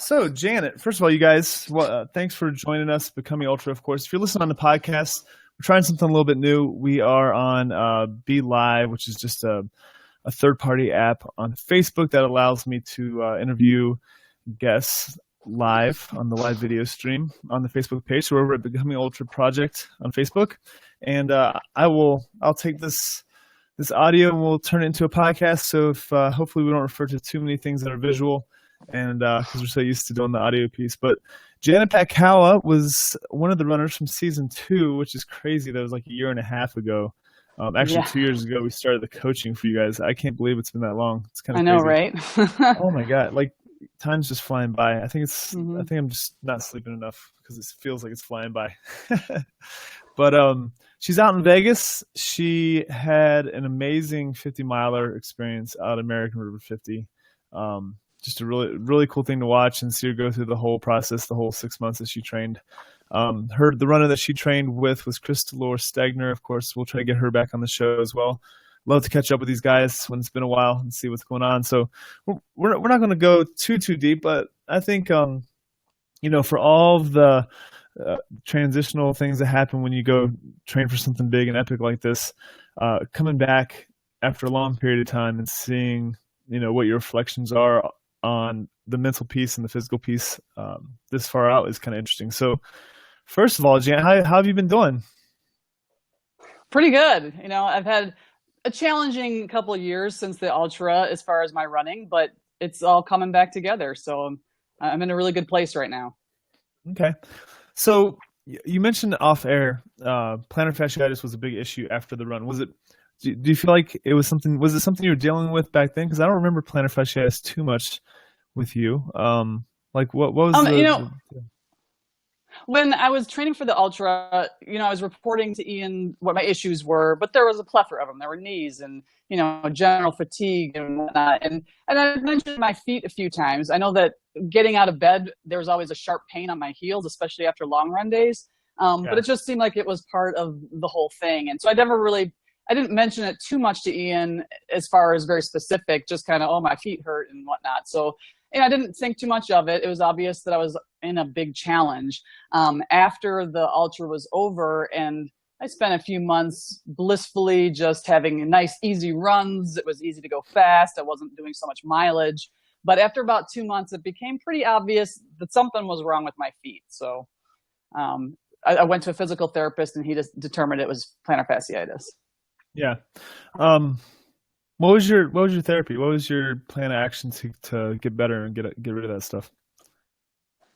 So, Janet, first of all, you guys, thanks for joining us, Becoming Ultra, of course. If you're listening on the podcast, we're trying something a little bit new. We are on Be Live, which is just a third-party app on Facebook that allows me to interview guests live on the live video stream on the Facebook page. So we're over at Becoming Ultra Project on Facebook, and I'll take this audio and we'll turn it into a podcast. So if hopefully we don't refer to too many things that are visual, and because we're so used to doing the audio piece. But Janet Patkowa was one of the runners from season 2, which is crazy. That was like a year and a half ago. Actually, Yeah. 2 years ago, we started the coaching for you guys. I can't believe it's been that long. It's kind I of know, crazy. right? Oh my God. Like, time's just flying by. I think hmm I'm just not sleeping enough because it feels like it's flying by. But she's out in Vegas. She had an amazing 50-miler experience out at American River 50. Just a really, really cool thing to watch and see her go through the whole process, the whole 6 months that she trained. The runner that she trained with was Chris Stegner. Of course, we'll try to get her back on the show as well. Love to catch up with these guys when it's been a while and see what's going on. So we're not going to go too deep, but I think for all of the transitional things that happen when you go train for something big and epic like this, coming back after a long period of time and seeing what your reflections are on the mental piece and the physical piece this far out is kind of interesting. So first of all, Jan, how have you been doing? Pretty good. I've had a challenging couple of years since the ultra as far as my running, but it's all coming back together. So I'm in a really good place right now. Okay. So you mentioned off air, plantar fasciitis was a big issue after the run. Do you feel like was it something you were dealing with back then? Because I don't remember plantar fasciitis too much with you. Like what was when I was training for the ultra, I was reporting to Ian what my issues were, but there was a plethora of them. There were knees and, general fatigue and whatnot. And I mentioned my feet a few times. I know that getting out of bed, there was always a sharp pain on my heels, especially after long run days. But it just seemed like it was part of the whole thing. And so I didn't mention it too much to Ian as far as very specific, just kind of, oh, my feet hurt and whatnot. So, I didn't think too much of it. It was obvious that I was in a big challenge. After the ultra was over, and I spent a few months blissfully just having nice, easy runs. It was easy to go fast. I wasn't doing so much mileage. But after about 2 months, it became pretty obvious that something was wrong with my feet. So I went to a physical therapist, and he just determined it was plantar fasciitis. Yeah. What was your therapy? What was your plan of action to get better and get rid of that stuff?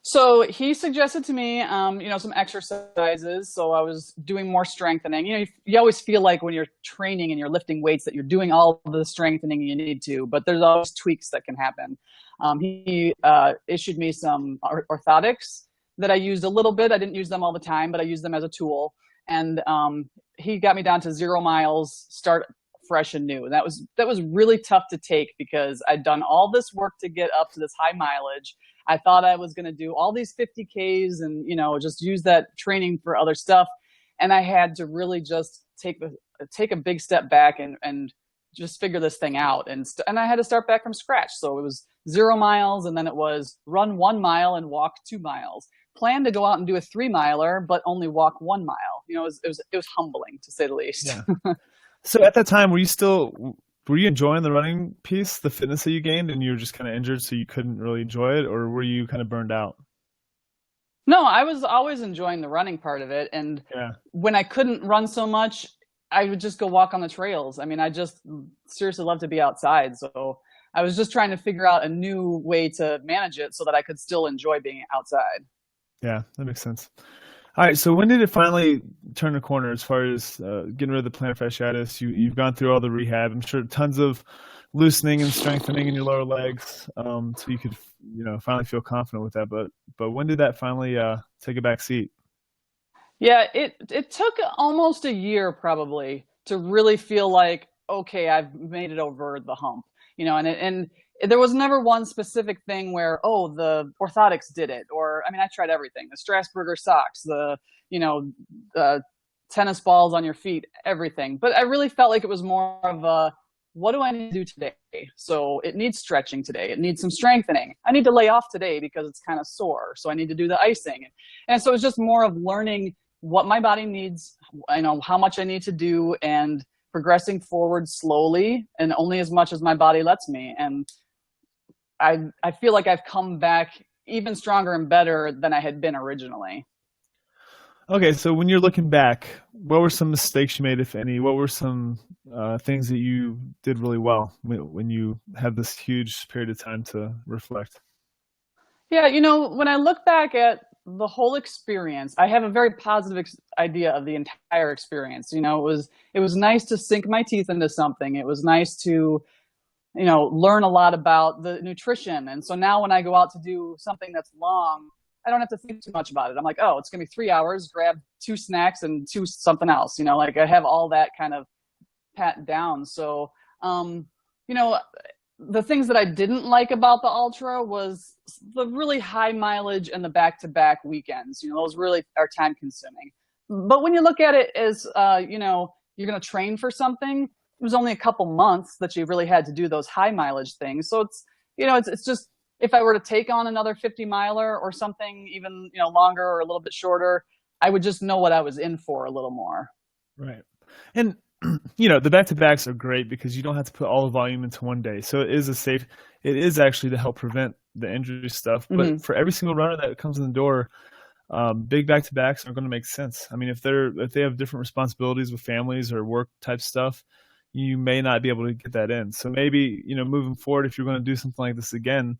So he suggested to me, some exercises. So I was doing more strengthening. You always feel like when you're training and you're lifting weights that you're doing all the strengthening you need to, but there's always tweaks that can happen. He issued me some orthotics that I used a little bit. I didn't use them all the time, but I used them as a tool. And he got me down to 0 miles, start fresh and new. And that was really tough to take because I'd done all this work to get up to this high mileage. I thought I was going to do all these 50Ks and, just use that training for other stuff. And I had to really just take a big step back and just figure this thing out. And I had to start back from scratch. So it was 0 miles, and then it was run 1 mile and walk 2 miles. Plan to go out and do a 3-miler, but only walk 1 mile. It was humbling, to say the least. Yeah. So at that time, were you enjoying the running piece, the fitness that you gained, and you were just kind of injured, so you couldn't really enjoy it, or were you kind of burned out? No, I was always enjoying the running part of it. And when I couldn't run so much, I would just go walk on the trails. I mean, I just seriously love to be outside. So I was just trying to figure out a new way to manage it so that I could still enjoy being outside. Yeah, that makes sense. All right, so when did it finally turn the corner as far as getting rid of the plantar fasciitis? You've gone through all the rehab. I'm sure tons of loosening and strengthening in your lower legs, so you could finally feel confident with that. But when did that finally take a back seat? Yeah, it took almost a year probably to really feel like, okay, I've made it over the hump. And there was never one specific thing where, oh, the orthotics did it. Or, I tried everything, the Strasburger socks, the tennis balls on your feet, everything. But I really felt like it was more of a what do I need to do today? So it needs stretching today. It needs some strengthening. I need to lay off today because it's kind of sore. So I need to do the icing. And so it's just more of learning what my body needs, how much I need to do, and progressing forward slowly and only as much as my body lets me. And I feel like I've come back even stronger and better than I had been originally. Okay, so when you're looking back, what were some mistakes you made, if any? What were some things that you did really well when you had this huge period of time to reflect? Yeah, when I look back at the whole experience, I have a very positive idea of the entire experience. It was nice to sink my teeth into something. It was nice to, learn a lot about the nutrition. And so now when I go out to do something that's long, I don't have to think too much about it. I'm like, oh, it's going to be 3 hours, grab 2 snacks and 2 something else. Like I have all that kind of pat down. So, the things that I didn't like about the Ultra was the really high mileage and the back-to-back weekends. Those really are time consuming. But when you look at it as, you're going to train for something, it was only a couple months that you really had to do those high mileage things. So it's just, if I were to take on another 50 miler or something even, longer or a little bit shorter, I would just know what I was in for a little more. Right. And, the back-to-backs are great because you don't have to put all the volume into one day. So it is actually to help prevent the injury stuff. But for every single runner that comes in the door, big back-to-backs are going to make sense. I mean, if they have different responsibilities with families or work type stuff, you may not be able to get that in. So maybe, moving forward, if you're going to do something like this again,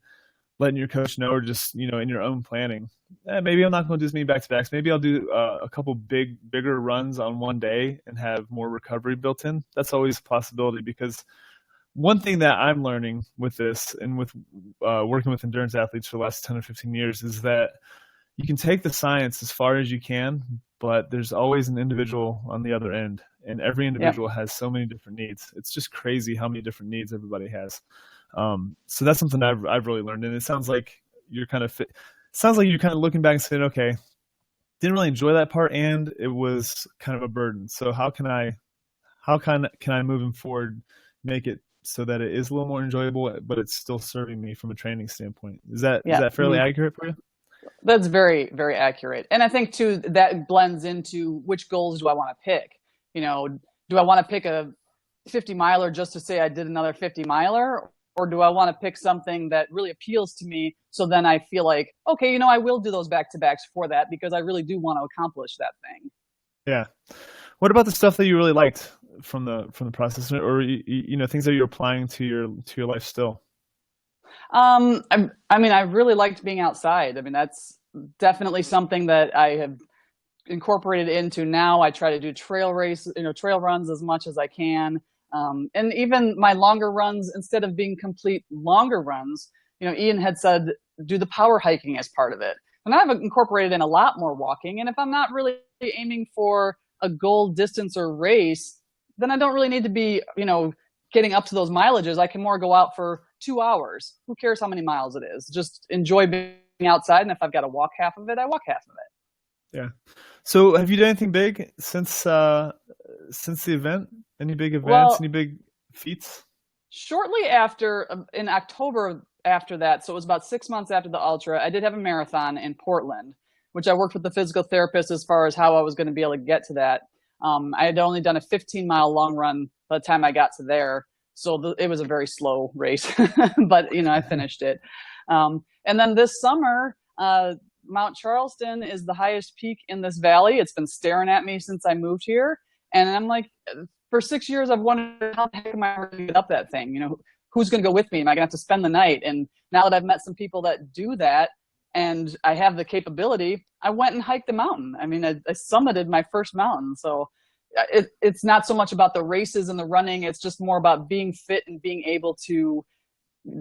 letting your coach know, or just, in your own planning, maybe I'm not going to do as many back-to-backs. Maybe I'll do a couple bigger runs on one day and have more recovery built in. That's always a possibility, because one thing that I'm learning with this and with working with endurance athletes for the last 10 or 15 years is that you can take the science as far as you can, but there's always an individual on the other end, and every individual has so many different needs. It's just crazy how many different needs everybody has. So that's something I've really learned, and it sounds like you're kind of looking back and saying, okay, didn't really enjoy that part, and it was kind of a burden. So how can I moving forward make it so that it is a little more enjoyable, but it's still serving me from a training standpoint? Is that fairly accurate for you? That's very, very accurate. And I think too, that blends into which goals do I want to pick? Do I want to pick a 50 miler just to say I did another 50 miler? Or do I want to pick something that really appeals to me? So then I feel like, okay, I will do those back-to-backs for that because I really do want to accomplish that thing. Yeah. What about the stuff that you really liked from the process, or things that you're applying to your life still? I really liked being outside. I mean, that's definitely something that I have incorporated into now. I try to do trail runs as much as I can. And even my longer runs, instead of being complete longer runs, Ian had said, do the power hiking as part of it. And I've incorporated in a lot more walking. And if I'm not really aiming for a goal distance or race, then I don't really need to be, getting up to those mileages. I can more go out for 2 hours. Who cares how many miles it is? Just enjoy being outside. And if I've got to walk half of it, I walk half of it. Yeah. So have you done anything big since the event? Any big events? Any big feats? Shortly after, in October after that, so it was about 6 months after the Ultra, I did have a marathon in Portland, which I worked with the physical therapist as far as how I was going to be able to get to that. I had only done a 15-mile long run by the time I got to there. So it was a very slow race, but, I finished it. And then this summer, Mount Charleston is the highest peak in this valley. It's been staring at me since I moved here. And I'm like, for 6 years, I've wondered how the heck am I ever going to get up that thing? Who's going to go with me? Am I going to have to spend the night? And now that I've met some people that do that and I have the capability, I went and hiked the mountain. I mean, I summited my first mountain. So it's not so much about the races and the running. It's just more about being fit and being able to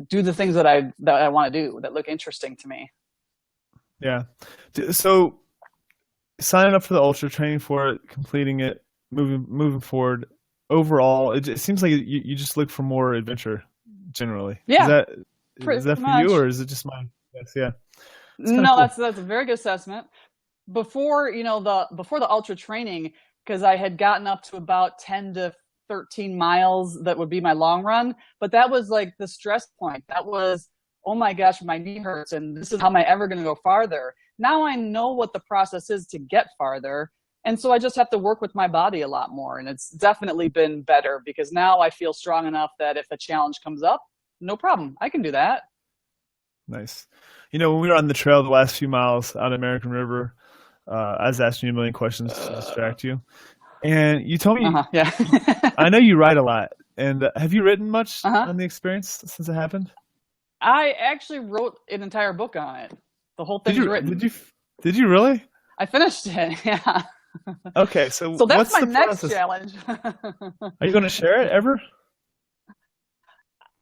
do the things that I want to do that look interesting to me. Yeah. So signing up for the Ultra, training for it, completing it, moving forward, overall, it seems like you just look for more adventure generally. Yeah. Is that for you, or is it just mine? Yes, yeah. No, cool. That's a very good assessment. Before the Ultra training, because I had gotten up to about 10 to 13 miles that would be my long run. But that was like the stress point. That was, oh my gosh, my knee hurts, and this is how am I ever going to go farther? Now I know what the process is to get farther. And so I just have to work with my body a lot more. And it's definitely been better because now I feel strong enough that if a challenge comes up, no problem. I can do that. Nice. You know, when we were on the trail the last few miles out of American River, I was asking you a million questions to distract you. And you told me, Yeah. I know you write a lot. And have you written much Uh-huh. on the experience since it happened? I actually wrote an entire book on it. The whole thing's written. Did you really? I finished it. Yeah. Okay, so that's what's my the next process? challenge. Are you going to share it ever?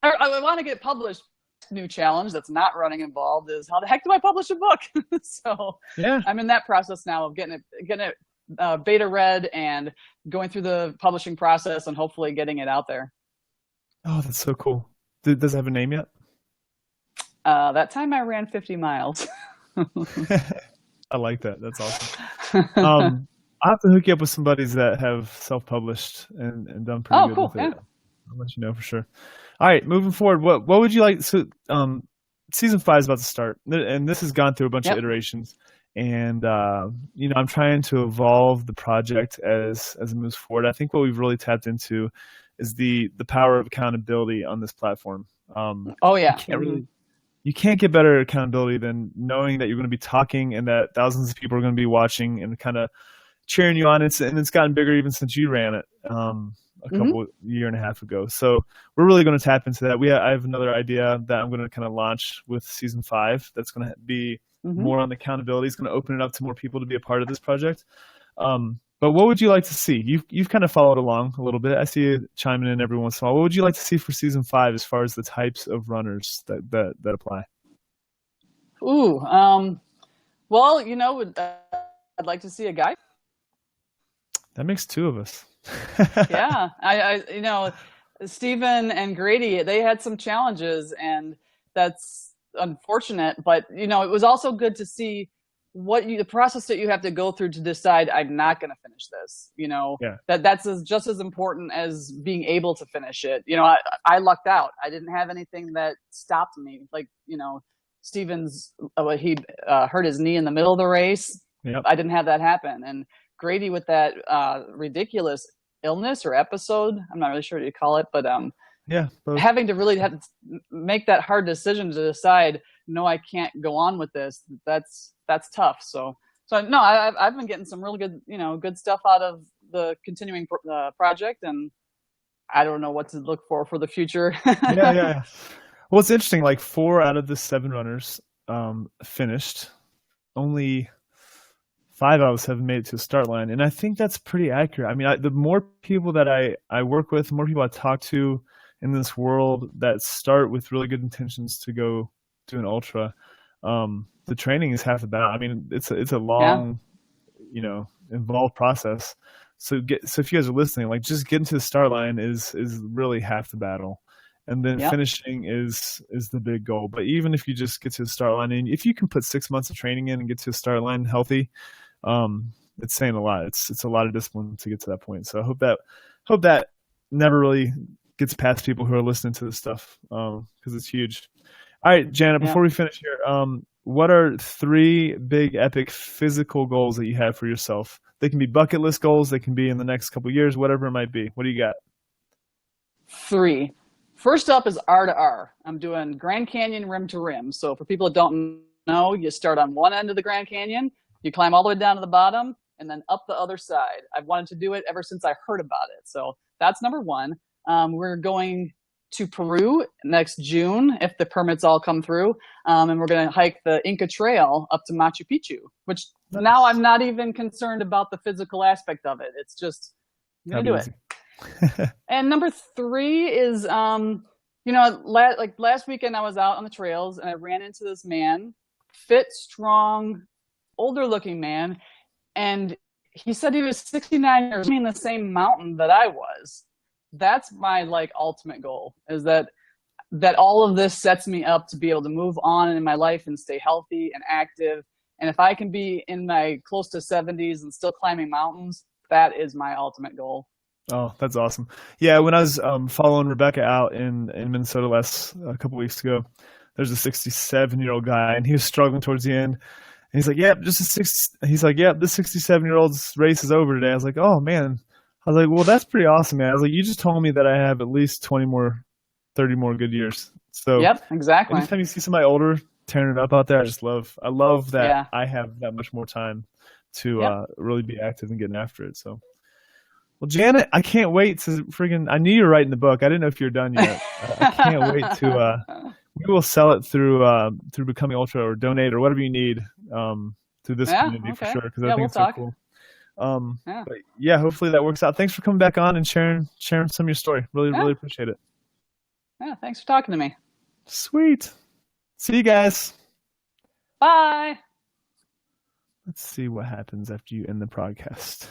I want to get published. New challenge that's not running involved is how the heck do I publish a book? So Yeah. I'm in that process now of getting it beta read and going through the publishing process and hopefully getting it out there. Oh, that's so cool. Does it have a name yet? That time I ran 50 miles. I like that. That's awesome. I'll have to hook you up with some buddies that have self-published and done pretty good cool. with it. Yeah. I'll let you know for sure. All right, moving forward, what would you like? So, season 5 is about to start, and this has gone through a bunch of iterations. And you know, I'm trying to evolve the project as it moves forward. I think what we've really tapped into is the power of accountability on this platform. Oh yeah. You can't get better accountability than knowing that you're going to be talking and that thousands of people are going to be watching and kind of cheering you on. And it's gotten bigger even since you ran it year and a half ago. So we're really going to tap into that. I have another idea that I'm going to kind of launch with season 5. That's going to be more on the accountability. It's going to open it up to more people to be a part of this project. But what would you like to see? You've kind of followed along a little bit. I see you chiming in every once in a while. What would you like to see for season 5 as far as the types of runners that apply? Ooh, well, you know, I'd like to see a guy. That makes 2 of us. Yeah, I you know, Stephen and Grady, they had some challenges, and that's unfortunate. But you know, it was also good to see the process that you have to go through to decide I'm not going to finish this. You know, that's just as important as being able to finish it. You know, I lucked out. I didn't have anything that stopped me. Like, you know, Stephen's he hurt his knee in the middle of the race. Yep. I didn't have that happen, and Grady with that ridiculous illness or episode, I'm not really sure what you call it, but having to really have to make that hard decision to decide, no, I can't go on with this. That's tough. So no, I've been getting some really good, you know, good stuff out of the continuing project, and I don't know what to look for the future. Yeah. Well, it's interesting. Like 4 out of the 7 runners finished. Only 5 of us have made it to a start line, and I think that's pretty accurate. I mean, the more people that I work with, the more people I talk to in this world that start with really good intentions to go do an ultra, the training is half the battle. I mean, it's a long, you know, involved process. So if you guys are listening, like just getting to the start line is really half the battle. And then finishing is the big goal. But even if you just get to the start line, and if you can put 6 months of training in and get to the start line healthy, it's saying a lot. It's a lot of discipline to get to that point. So I hope that never really gets past people who are listening to this stuff, because it's huge. All right, Janet, before we finish here, what are 3 big epic physical goals that you have for yourself? They can be bucket list goals. They can be in the next couple of years, whatever it might be. What do you got? 3. First up is R to R. I'm doing Grand Canyon rim to rim. So for people that don't know, you start on one end of the Grand Canyon, you climb all the way down to the bottom, and then up the other side. I've wanted to do it ever since I heard about it. So that's number 1. We're going to Peru next June if the permits all come through, and we're going to hike the Inca Trail up to Machu Picchu, which now I'm not even concerned about the physical aspect of it. It's just, I'm going to do it. And number 3 is, you know, last weekend I was out on the trails and I ran into this man, fit, strong, older looking man. And he said he was 69 years in the same mountain that I was. That's my ultimate goal, is that all of this sets me up to be able to move on in my life and stay healthy and active. And if I can be in my close to 70s and still climbing mountains, that is my ultimate goal. Oh, that's awesome. Yeah, when I was following Rebecca out in Minnesota a couple weeks ago, there's a 67-year-old guy, and he was struggling towards the end. And he's like, "Yep, just a six." He's like, "Yep, this 67-year-old's race is over today." I was like, "Oh man." I was like, "Well, that's pretty awesome, man." I was like, "You just told me that I have at least 20 more, 30 more good years." So Yep, exactly. anytime you see somebody older tearing it up out there, I love that Yeah. I have that much more time to Yep. really be active and getting after it. So, well, Janet, I can't wait to freaking. I knew you were writing the book. I didn't know if you're done yet. I can't wait to. We will sell it through Becoming Ultra or donate or whatever you need through this Yeah, community for okay. sure because I Yeah, think we'll it's so talk. cool. Yeah. But yeah, hopefully that works out. Thanks for coming back on and sharing some of your story. Really, Yeah. really appreciate it. Yeah, thanks for talking to me. Sweet. See you guys. Bye. Let's see what happens after you end the podcast.